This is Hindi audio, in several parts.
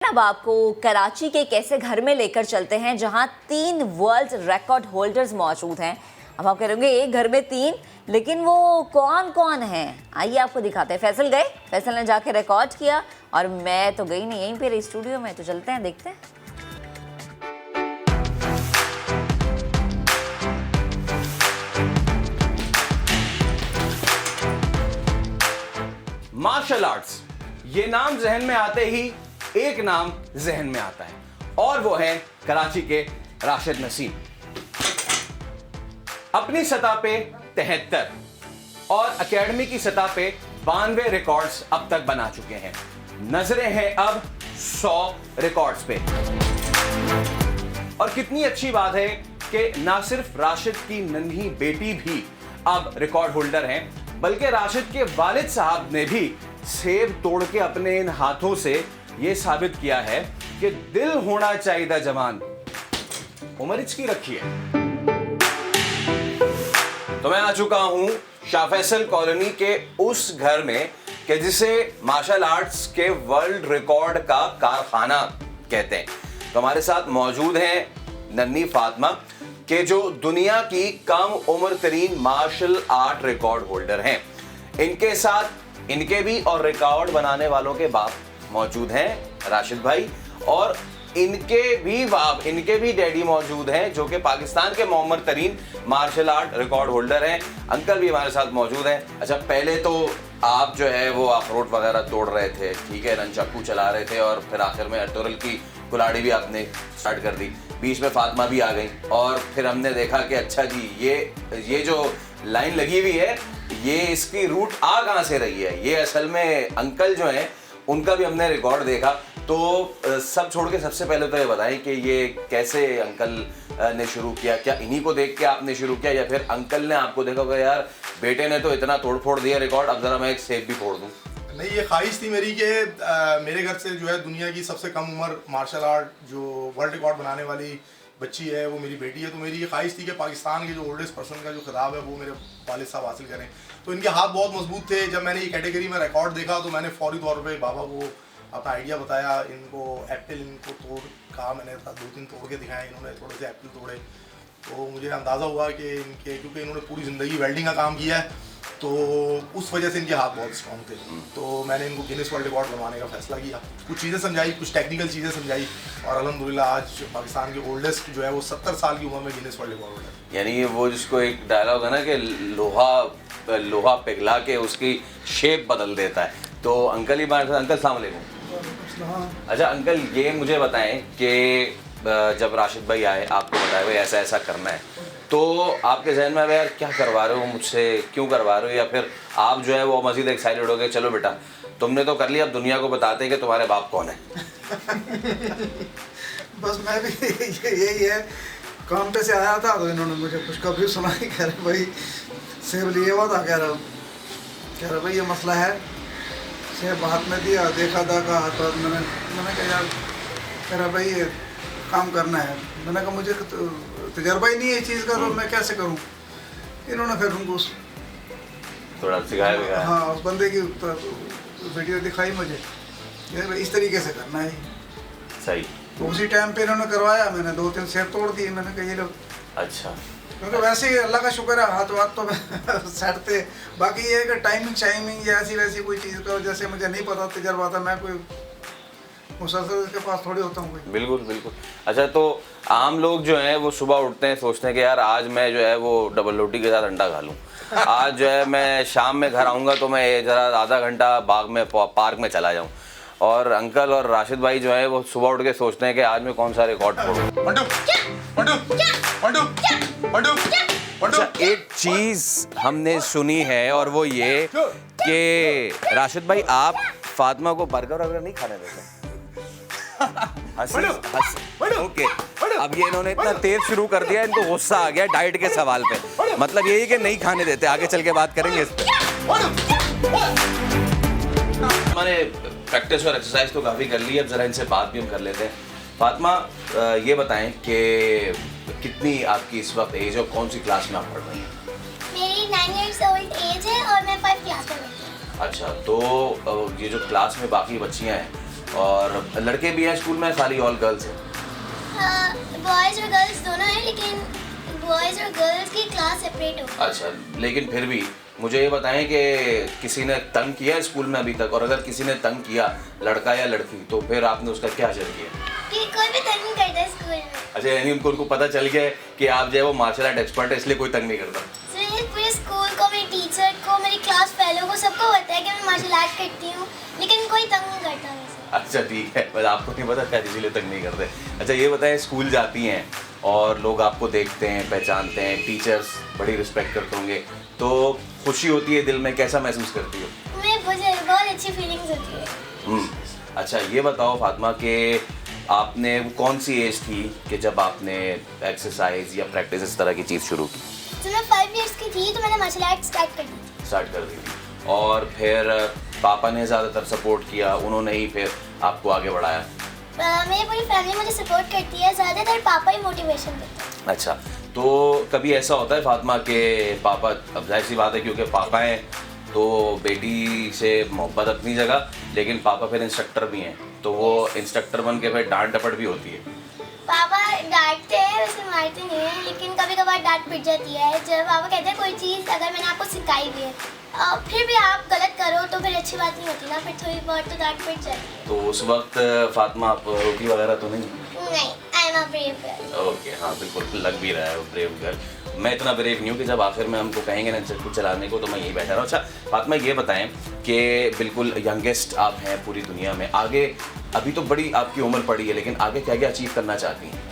अब आपको कराची के कैसे घर में लेकर चलते हैं जहां 3 वर्ल्ड रिकॉर्ड होल्डर्स मौजूद हैं। अब आप कहेंगे एक घर में 3, लेकिन वो कौन कौन हैं? आइए आपको दिखाते हैं। फैसल गए, फैसल ने जाके रिकॉर्ड किया और मैं तो गई नहीं, यहीं पे स्टूडियो में। तो चलते हैं, देखते हैं। मार्शल आर्ट्स, ये नाम जहन में आते ही एक नाम जहन में आता है और वो है कराची के राशिद नसीम। अपनी सतह पे 73 और एकेडमी की सतह पे 92 रिकॉर्ड्स अब तक बना चुके हैं। नजरें हैं अब 100 रिकॉर्ड्स पे। और कितनी अच्छी बात है कि ना सिर्फ राशिद की नन्ही बेटी भी अब रिकॉर्ड होल्डर हैं, बल्कि राशिद के वालिद साहब ने भी सेब तोड़ के अपने इन हाथों से यह साबित किया है कि दिल होना चाहिए जवान, उम्र इसकी रखी है। तो मैं आ चुका हूं शाह फैसल कॉलोनी के उस घर में कि जिसे मार्शल आर्ट्स के वर्ल्ड रिकॉर्ड का कारखाना कहते हैं। तो हमारे साथ मौजूद हैं नन्ही फातिमा के जो दुनिया की कम उम्र तरीन मार्शल आर्ट रिकॉर्ड होल्डर हैं। इनके साथ इनके भी और रिकॉर्ड बनाने वालों के बाप मौजूद हैं राशिद भाई, और इनके भी बाप, इनके भी डैडी मौजूद हैं जो कि पाकिस्तान के मौमर तरीन मार्शल आर्ट रिकॉर्ड होल्डर हैं। अंकल भी हमारे साथ मौजूद हैं। अच्छा, पहले तो आप जो है वो अखरोट वगैरह तोड़ रहे थे, ठीक है, ननचाकू चला रहे थे और फिर आखिर में अर्तुगरुल की कुल्हाड़ी भी आपने स्टार्ट कर दी। बीच में फातिमा भी आ गई और फिर हमने देखा कि अच्छा जी ये जो लाइन लगी हुई है, ये इसकी रूट आ कहाँ से रही है। ये असल में अंकल जो हैं उनका भी हमने रिकॉर्ड देखा। तो सब छोड़ के सबसे पहले तो ये बताएं कि ये कैसे अंकल ने शुरू किया? क्या इन्हीं को देख के आपने शुरू किया या फिर अंकल ने आपको देखा कि यार बेटे ने तो इतना तोड़ फोड़ दिया रिकॉर्ड, अब जरा मैं एक सेब भी फोड़ दूं? नहीं, ये ख्वाहिश थी मेरी कि मेरे घर से जो है दुनिया की सबसे कम उम्र मार्शल आर्ट जो वर्ल्ड रिकॉर्ड बनाने वाली बच्ची है वो मेरी बेटी है। तो मेरी ये ख्वाहिश थी कि पाकिस्तान के जो ओल्डेस्ट पर्सन का जो खिताब है वो मेरे वालिद साहब हासिल करें। तो इनके हाथ बहुत मजबूत थे। जब मैंने ये कैटेगरी में रिकॉर्ड देखा तो मैंने फौरी तौर पे बाबा को अपना आइडिया बताया। इनको एप्पल इनको तोड़ कहा, मैंने 2-3 तोड़ के दिखाए, इन्होंने थोड़े से एप्पल तोड़े। तो मुझे अंदाज़ा हुआ कि इनके, क्योंकि इन्होंने पूरी ज़िंदगी वेल्डिंग का काम किया है तो उस वजह से इनके हाथ बहुत स्ट्रॉन्ग थे। तो मैंने इनको गिनीज वर्ल्ड रिकॉर्ड बनवाने का फैसला किया। कुछ चीज़ें समझाई, कुछ टेक्निकल चीज़ें समझाई और अल्हम्दुलिल्लाह आज पाकिस्तान के ओल्डेस्ट जो है वो 70 साल की उम्र में गिनीज वर्ल्ड रिकॉर्ड है। यानी वो जिसको एक डायलॉग है ना कि लोहा पिघला के उसकी शेप बदल देता है। तो अंकल ही बात। अंकल अस्सलाम वालेकुम। अच्छा अंकल, ये मुझे बताएं कि जब राशिद भाई आए आपको बताया भाई ऐसा ऐसा करना है, तो आपके जहन में यार क्या करवा रहे हो मुझसे, क्यों करवा रहे हो, या फिर आप जो है वो मज़ीद एक्साइटेड हो गए चलो बेटा तुमने तो कर लिया, अब दुनिया को बताते हैं कि तुम्हारे बाप कौन है? बस मैं भी यही है, काम पे से आया था तो इन्होंने मुझे खुशखबरी सुनाई। कह रहे भाई सेब लिए हुआ था, कह रहा भाई ये मसला है। सेब हाथ में दिया, देखा हाथ पर, मैंने कहा यार, कह रहा भाई ये काम करना है। मैंने कहा मुझे तजर्बा ही नहीं है इस चीज़ का, तो मैं कैसे करूं? इन्होंने फिर उनको थोड़ा सिखाया। हाँ, उस बंदे की वीडियो दिखाई मुझे, इस तरीके से करना है सही। तो उसी टाइम पे इन्होंने करवाया, मैंने 2-3 सेब तोड़ दिए। मैंने कहा ये लो। अच्छा, क्योंकि वैसे ही अल्लाह का शुक्र है हाथ वाथ तो सेट थे। बाकी ये है कि टाइमिंग या ऐसी वैसी कोई चीज़ का जैसे मुझे नहीं पता, तजर्बा था, मैं कोई मुसलसल के पास थोड़ी होता हूँ कोई। बिल्कुल बिल्कुल। अच्छा, तो आम लोग जो हैं वो सुबह उठते हैं सोचते हैं कि यार आज मैं जो है वो डबल रोटी के साथ अंडा खा लूँ, आज जो है मैं शाम में घर आऊँगा तो मैं ज़रा आधा घंटा बाग में पार्क में चला जाऊँ। और अंकल और राशिद भाई जो है वो सुबह उठ के सोचते हैं कि आज मैं कौन सा रिकॉर्ड फोड़ूं। अच्छा, एक चीज़ हमने सुनी है और वो ये कि राशिद भाई आप फातिमा को बर्गर वगैरह नहीं खाने देते। ओके, अब ये इन्होंने इतना तेज शुरू कर दिया, इनको गुस्सा आ गया डाइट के सवाल पे। मतलब यही कि नहीं खाने देते, आगे चल के बात करेंगे इस पे। हमारे प्रैक्टिस और एक्सरसाइज तो काफ़ी कर ली, अब ज़रा इनसे बात भी हम कर लेते हैं। फातिमा, ये बताएं कि कितनी आपकी इस वक्त एज और कौन सी क्लास में आप पढ़ रही हैं? मेरी 9 years old एज है और मैं 5th क्लास में बैठी हूँ। अच्छा, तो ये जो क्लास में बाकी बच्चियां हैं और लड़के भी हैं स्कूल में, खाली ऑल गर्ल्स हैं? बॉयज और गर्ल्स दोनों हैं, लेकिन बॉयज और गर्ल्स की क्लास सेपरेट हो। अच्छा, लेकिन फिर भी मुझे ये बताएं कि किसी ने तंग किया स्कूल में अभी तक, और अगर किसी ने तंग किया, लड़का या लड़की, तो फिर आपने उसका क्या हल किया? कि कोई भी तंग नहीं करता स्कूल में। अच्छा, यानी उनको पता चल गया है कि आप जो है वो मार्शल आर्ट एक्सपर्ट है, इसलिए कोई तंग नहीं करता। पूरे स्कूल को, मेरे टीचर को, मेरी क्लास फेलो को, सबको पता है कि मैं मार्शल आर्ट करती हूँ, लेकिन कोई तंग नहीं करता मुझे। अच्छा ठीक है, बस आपको नहीं पता शायद इसीलिए तंग नहीं करते। अच्छा ये बताएं, स्कूल जाती हैं और लोग आपको देखते हैं, पहचानते हैं, टीचर्स बड़ी रिस्पेक्ट करते होंगे, तो खुशी होती है दिल में, कैसा महसूस करती हो? मुझे बहुत अच्छी फीलिंग्स होती है। अच्छा ये बताओ फातिमा कि आपने वो कौन सी एज थी कि जब आपने एक्सरसाइज या प्रैक्टिस इस तरह की चीज़ शुरू की? जब मैं 5 इयर्स की थी तो मैंने मार्शल आर्ट स्टार्ट कर दी थी, और फिर पापा ने ज़्यादातर सपोर्ट किया, उन्होंने ही फिर आपको आगे बढ़ाया? मेरी पूरी फैमिली मुझे सपोर्ट करती है, ज़्यादातर पापा ही मोटिवेशन देते हैं। अच्छा, तो कभी ऐसा होता है फातिमा के पापा, अब जाहिर सी बात है क्योंकि पापा हैं तो बेटी से मोहब्बत अपनी जगह, लेकिन पापा फिर इंस्ट्रक्टर भी हैं, तो वो इंस्ट्रक्टर बन के फिर डांट डपट भी होती है? पापा डांटते हैं, वैसे मारते नहीं हैं, लेकिन कभी कभार डांट पिट जाती है। जब पापा कहते हैं कोई चीज़ अगर मैंने आपको सिखाई भी है फिर भी आप गलत करो तो फिर अच्छी बात नहीं होती ना, फिर थोड़ी बहुत तो डांट पिट जाती है। तो उस वक्त फातिमा आप रोटी वगैरह तो नहीं? नहीं, I am a brave girl. Okay, हाँ बिल्कुल लग भी रहा है ब्रेव गर्ल। मैं इतना ब्रेव नहीं हूँ कि जब आखिर में हमको कहेंगे ना चक्कू चलाने को तो मैं यहीं बैठा रहा हूँ। अच्छा फातिमा ये बताएं कि बिल्कुल यंगेस्ट आप हैं पूरी दुनिया में, आगे अभी तो बड़ी आपकी उम्र पड़ी है, लेकिन आगे क्या क्या अचीव करना चाहती हैं?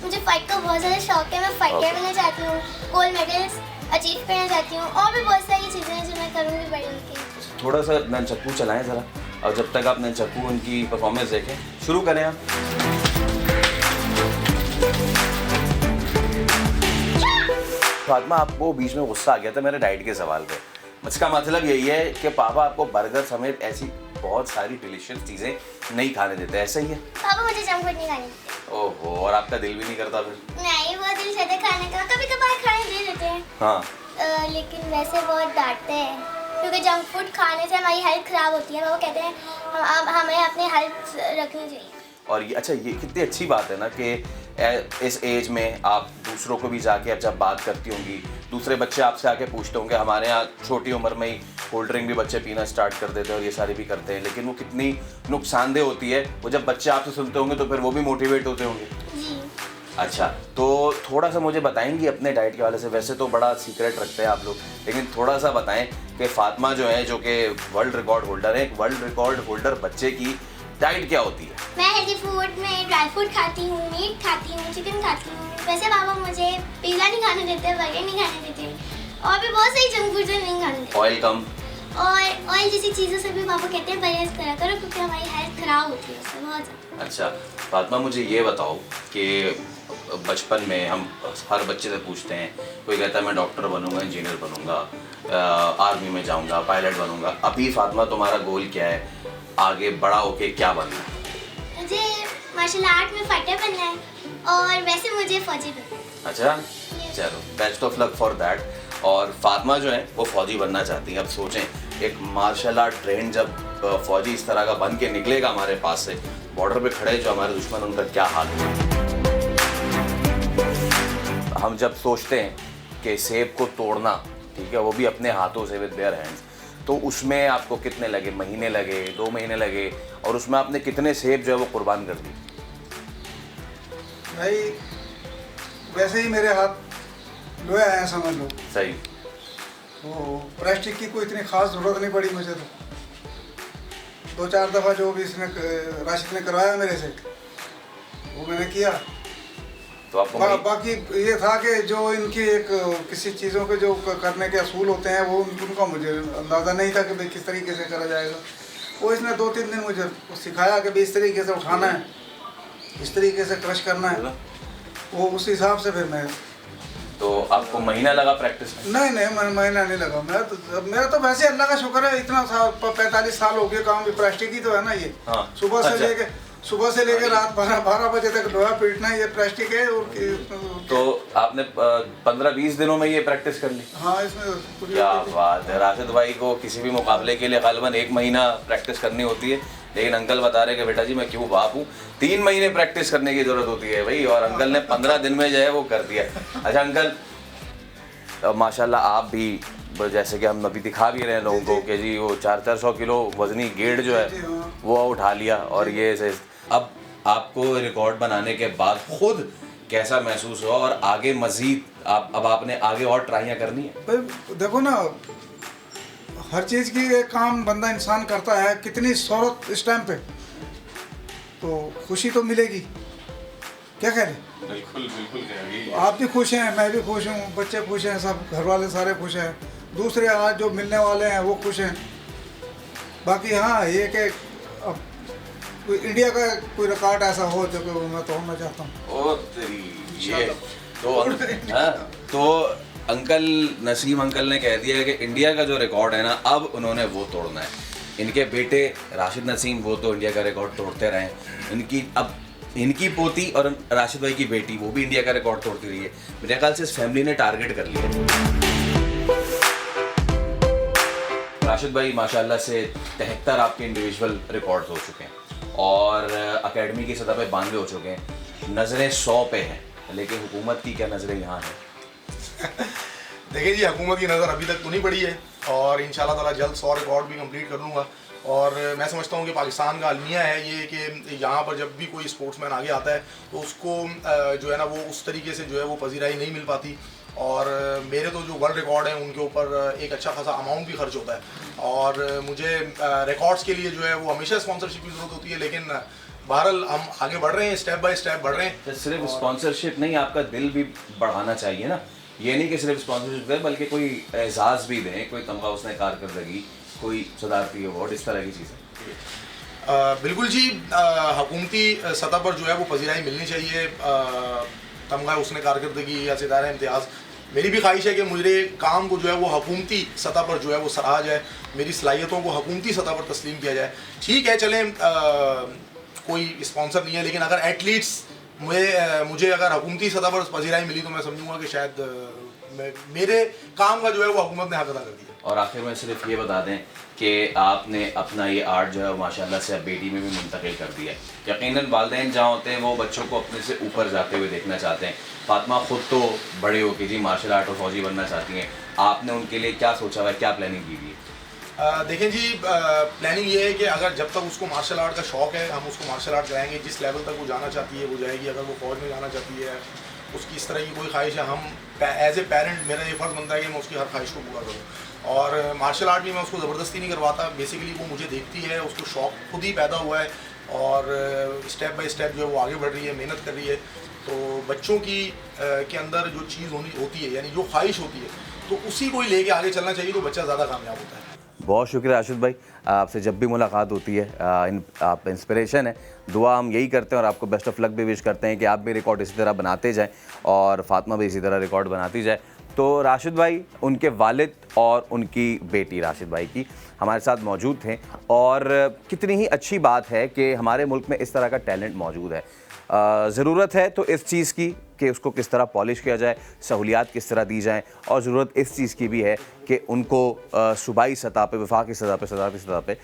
मुझे फाइट का बहुत ज़्यादा शौक है, मैं फाइटर बनना चाहती हूँ, गोल्ड मेडल्स अचीव करना चाहती हूँ, और भी बहुत सारी चीज़ें हैं जो मैं करूँगी बड़ी होकर। थोड़ा सा ननचक्कू चलाएं ज़रा, और जब तक आप ननचक्कू उनकी परफॉर्मेंस देखें, शुरू करें आप। फातिमा आपको बीच में गुस्सा आ गया था मेरे डाइट के सवाल पे, इसका मतलब यही है कि पापा आपको बर्गर समेत ऐसी बहुत सारी डिलीशियस चीज़ें नहीं खाने देते, ऐसा ही है? पापा मुझे जंक फूड नहीं खाने देते। ओहो, और आपका दिल भी नहीं करता फिर? नहीं, वो दिल चाहता है खाने का, कभी कभार खाने दे देते हैं। हाँ लेकिन वैसे बहुत डांटते हैं, क्योंकि जंक फूड खाने से हमारी हेल्थ खराब होती है। वो कहते हैं हमें अपनी हेल्थ रखनी चाहिए। और ये अच्छा, ये कितनी अच्छी बात है ना कि इस एज में आप दूसरों को भी जाके अब जब बात करती होंगी, दूसरे बच्चे आपसे आके पूछते होंगे, हमारे यहाँ छोटी उम्र में ही कोल्ड ड्रिंक भी बच्चे पीना स्टार्ट कर देते हैं और ये सारे भी करते हैं, लेकिन वो कितनी नुकसानदेह होती है, वो जब बच्चे आपसे सुनते होंगे तो फिर वो भी मोटिवेट होते होंगे। जी। अच्छा, तो थोड़ा सा मुझे बताएंगी अपने डाइट के हवाले से, वैसे तो बड़ा सीक्रेट रखते हैं आप लोग, लेकिन थोड़ा सा बताएं कि फातिमा जो है, जो कि वर्ल्ड रिकॉर्ड होल्डर है, एक वर्ल्ड रिकॉर्ड होल्डर बच्चे की डाइट क्या होती है? मैं हेल्दी फूड में ड्राई फ्रूट खाती हूँ, मीट खाती हूँ, चिकन खाती हूँ। वैसे पापा मुझे पिज़्ज़ा नहीं खाने देते, बर्गर नहीं खाने देते, और भी बहुत सारी जंक फूड नहीं खाने देते। ऑयल कम, और ऑयल जैसी चीज़ों से भी पापा कहते हैं परहेज करा करो, क्योंकि हमारी हेल्थ खराब होती है उससे बहुत ज़्यादा। अच्छा फातिमा, मुझे ये बताओ कि बचपन में हम हर बच्चे से पूछते हैं, कोई कहता है मैं डॉक्टर बनूंगा, इंजीनियर बनूंगा, आर्मी में जाऊंगा, पायलट बनूंगा, अभी फातिमा तुम्हारा गोल क्या है, आगे बड़ा होके क्या बनना है? मुझे मार्शल आर्ट में फाइटर बनना है, और वैसे मुझे फौजी बनना है। अच्छा चलो, best of luck for that. और फातिमा जो है वो फौजी बनना चाहती हैं। अब सोचें, एक मार्शल आर्ट ट्रेंड जब फौजी इस तरह का बन के निकलेगा हमारे पास से, बॉर्डर पे खड़े जो हमारे दुश्मन, उनका क्या हाल होगा। हम जब सोचते हैं कि सेब को तोड़ना, ठीक है, वो भी अपने हाथों से, विद बेयर हैंड्स, तो उसमें आपको कितने लगे, महीने लगे, 2 महीने लगे, और उसमें आपने कितने सेब जो है वो कुर्बान कर दिए? भाई वैसे ही मेरे हाथ लोहे आए हैं, समझ लो। सही। वो प्लास्टिक की कोई इतनी खास ज़रूरत नहीं पड़ी मुझे, तो 2-4 दफ़ा जो भी इसने राशिद ने करवाया मेरे से, वो मैंने किया। तो आपको बाकी ये था कि जो इनकी एक किसी चीज़ों के जो करने के असूल होते हैं, वो उनका मुझे अंदाज़ा नहीं था कि भाई किस तरीके से करा जाएगा। वो इसने 2-3 दिन मुझे सिखाया कि भाई इस तरीके से उठाना है, इस तरीके से क्रश करना है, वो उस हिसाब से फिर मैं। तो आपको महीना लगा प्रैक्टिस में? नहीं, महीना नहीं लगा। मेरा तो वैसे अल्लाह का शुक्र है, इतना 45 साल हो गए काम भी प्लास्टिक ही तो है ना ये। हाँ। सुबह से लेके रात 12 बजे तक लोहा पीटना, ये प्लास्टिक है। तो आपने 15-20 दिनों में ये प्रैक्टिस कर ली? हाँ, इसमें क्या बात है। राशिद भाई को किसी भी मुकाबले के लिए गालिबन 1 महीना प्रैक्टिस करनी होती है, लेकिन अंकल बता रहे कि बेटा जी मैं क्यों बाप हूँ, 3 महीने प्रैक्टिस करने की जरूरत होती है भाई, और अंकल ने 15 दिन में जो है वो कर दिया। अच्छा अंकल, माशाल्लाह आप भी जैसे कि हम अभी दिखा भी रहे हैं लोगों को कि जी वो 400 किलो वजनी गेड़ जो है वो उठा लिया, और ये अब आपको रिकॉर्ड बनाने के बाद खुद कैसा महसूस हुआ, और आगे मजीद अब आपने आगे और ट्राइयाँ करनी है? भाई देखो ना, हर चीज़ की एक काम बंदा इंसान करता है, कितनी शोहरत इस टाइम पे, तो खुशी तो मिलेगी, क्या कह रहे? बिल्कुल बिल्कुल। आप भी खुश हैं, मैं भी खुश हूँ, बच्चे खुश हैं, सब घर वाले सारे खुश हैं, दूसरे आज जो मिलने वाले हैं वो खुश हैं। बाकी हाँ ये कि अब कोई इंडिया का कोई रिकॉर्ड ऐसा हो जो कि मैं तोड़ना चाहता हूँ। ओ तेरी ये तो हाँ, तो अंकल नसीम अंकल ने कह दिया है कि इंडिया का जो रिकॉर्ड है ना, अब उन्होंने वो तोड़ना है। इनके बेटे राशिद नसीम वो तो इंडिया का रिकॉर्ड तोड़ते रहे, अब इनकी पोती और राशिद भाई की बेटी वो भी इंडिया का रिकॉर्ड तोड़ती रही है। मेरे ख्याल से इस फैमिली ने टारगेट कर लिया। राशिद भाई माशाल्लाह से 73 आपके इंडिविजुअल रिकॉर्ड्स हो चुके हैं, और एकेडमी की सतह पे 92 हो चुके हैं, नज़रें 100 पे हैं, लेकिन हुकूमत की क्या नज़रें यहाँ हैं? देखिए जी, हुकूमत की नज़र अभी तक तो नहीं पड़ी है, और इंशाल्लाह ताला जल्द 100 रिकॉर्ड भी कंप्लीट कर लूँगा। और मैं समझता हूँ कि पाकिस्तान का अलमिया है ये कि यहाँ पर जब भी कोई स्पोर्ट्समैन आगे आता है तो उसको जो है ना वो उस तरीके से जो है वो पजीराई नहीं मिल पाती, और मेरे तो जो वर्ल्ड रिकॉर्ड हैं उनके ऊपर एक अच्छा खासा अमाउंट भी खर्च होता है, और मुझे रिकॉर्ड्स के लिए जो है वो हमेशा स्पॉन्सरशिप की ज़रूरत होती है। लेकिन बहरहाल हम आगे बढ़ रहे हैं, स्टेप बाय स्टेप बढ़ रहे हैं। तो सिर्फ स्पॉन्सरशिप नहीं, आपका दिल भी बढ़ाना चाहिए ना, ये नहीं कि सिर्फ स्पॉन्सरशिप दें बल्कि कोई एजाज़ भी दें, कोई तमगा उसने कारकर्दगी, कोई सदारती अवार्ड, इस तरह की चीज़ें। बिल्कुल जी, हुकूमती सतह पर जो है वो पजीराई मिलनी चाहिए, तमगा उसने कारकर्दगी या सितारा इम्तियाज़। मेरी भी ख्वाहिश है कि मेरे काम को जो है वो हुकूमती सतह पर जो है वो सराहा जाए, मेरी सलाहियतों को हुकूमती सतह पर तस्लीम किया जाए। ठीक है चलें, कोई स्पॉन्सर नहीं है, लेकिन अगर एथलीट्स मुझे अगर हुकूमती सतह पर पजीराई मिली तो मैं समझूंगा कि शायद मेरे काम का जो है वो हुकूमत ने हक अदा कर दिया। और आखिर में सिर्फ ये बता दें कि आपने अपना ये आर्ट जो है माशाल्लाह से अब बेटी में भी मुंतकिल कर दिया है। यकीनन वालिदैन जहाँ होते हैं वो बच्चों को अपने से ऊपर जाते हुए देखना चाहते हैं। फातिमा खुद तो बड़े हो के जी मार्शल आर्ट और फौजी बनना चाहती हैं, आपने उनके लिए क्या सोचा हुआ है, क्या प्लानिंग की हुई है? देखें जी, प्लानिंग ये है कि अगर जब तक उसको मार्शल आर्ट का शौक़ है हम उसको मार्शल आर्ट कराएंगे, जिस लेवल तक वो जाना चाहती है वो जाएगी। अगर वो फ़ौज में जाना चाहती है, उसकी इस तरह की कोई ख्वाहिश है, हम एज ए पेरेंट मेरा ये फ़र्ज़ बनता है कि मैं उसकी हर ख्वाहिश को पूरा करूँ। और मार्शल आर्ट भी मैं उसको ज़बरदस्ती नहीं करवाता, बेसिकली वो मुझे देखती है, उसको शौक़ खुद ही पैदा हुआ है, और स्टेप बाय स्टेप जो है वो आगे बढ़ रही है, मेहनत कर रही है। तो बच्चों की के अंदर जो चीज़ होती है, यानी जो ख्वाहिश होती है, तो उसी को ही लेके आगे चलना चाहिए, तो बच्चा ज़्यादा कामयाब होता है। बहुत शुक्रिया राशिद भाई, आपसे जब भी मुलाकात होती है आप इंस्पिरेशन है। दुआ हम यही करते हैं और आपको बेस्ट ऑफ लक भी विश करते हैं कि आप भी रिकॉर्ड इसी तरह बनाते जाएं और फातिमा भी इसी तरह रिकॉर्ड बनाती जाए। तो राशिद भाई, उनके वालिद और उनकी बेटी राशिद भाई की हमारे साथ मौजूद थे, और कितनी ही अच्छी बात है कि हमारे मुल्क में इस तरह का टैलेंट मौजूद है। ज़रूरत है तो इस चीज़ की कि उसको किस तरह पॉलिश किया जाए, सहूलियात किस तरह दी जाएँ, और ज़रूरत इस चीज़ की भी है कि उनको सूबाई सतह पे, वफाकी सतह पे, सदारती सतह पे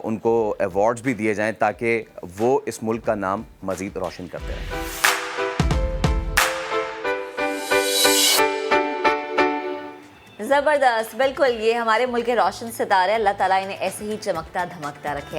उनको अवार्ड्स भी दिए जाएँ ताकि वो इस मुल्क का नाम मज़ीद रोशन करते रहें। ज़बरदस्त, बिल्कुल, ये हमारे मुल्क के रोशन सितारे, अल्लाह ताला इन्हें ऐसे ही चमकता धमकता रखे।